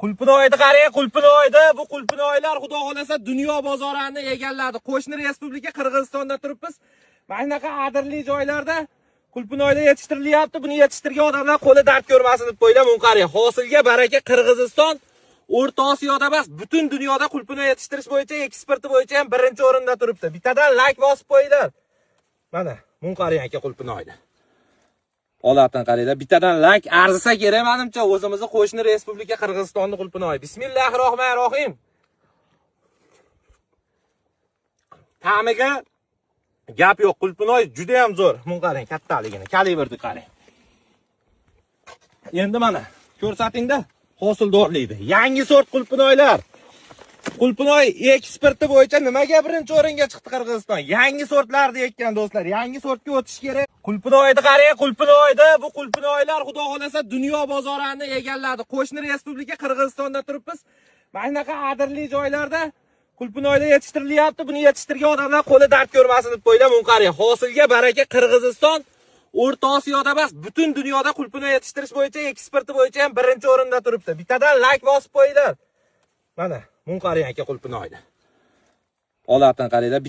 Qulpinoyni qarang, Qulpinoyda bu qulpinoylar xudo xolasa dunyo bozorini egalladi. Qo'shni respublika Qirg'izistonda turibmiz. Mana shunaqa adirli joylarda qulpinoylar yetishtirilyapti. Buni yetishtirgan odamlar qo'li dard ko'rmasin deb qo'ylar. Buni qarang. Hosilga baraka Qirg'iziston O'rta Osiyoda emas, butun dunyoda qulpinoy yetishtirish bo'yicha, eksporti bo'yicha ham birinchi o'rinda turibdi. Bittadan like bosib qo'yinglar. Mana, buni qarang aka qulpinoyni. Holatdan qaranglar. Bittadan like arzisa kerak menimcha o'zimizni qo'shni respublika Qirg'izistonning qulpinoyi. Bismillahirrohmanirrohim. Ta'miga gap yo'q. Qulpinoy juda ham zo'r. Buni qarang, kattaligini, kalibrni qarang. Endi mana ko'rsatingda hosildorlikni. Yangi sort qulpinoylar. Qulpinoy eksporti bo'yicha nimaga birinchi o'ringa chiqdi Qirg'iziston? Yangi sortlarni ekkan do'stlar. Yangi sortga o'tish kerak. Qulpinoyni qarang, Qulpinoyda bu qulpinoylar xudo xolasa dunyo bozorini egalladi. Qo'shni respublika Qirg'izistonda turibmiz. Mana shunaqa adirli joylarda qulpinoylar yetishtirilyapti. Buni yetishtirgan odamlar qo'li dard ko'rmasin deb qo'ylar. Buni qarang. Hosilga baraka Qirg'iziston O'rta Osiyoda emas, butun dunyoda qulpinoy yetishtirish bo'yicha, eksporti bo'yicha ham birinchi o'rinda turibdi. Bittadan like bosib qo'yinglar. Mana, buni qarang aka qulpinoyni. Holatdan qaranglar.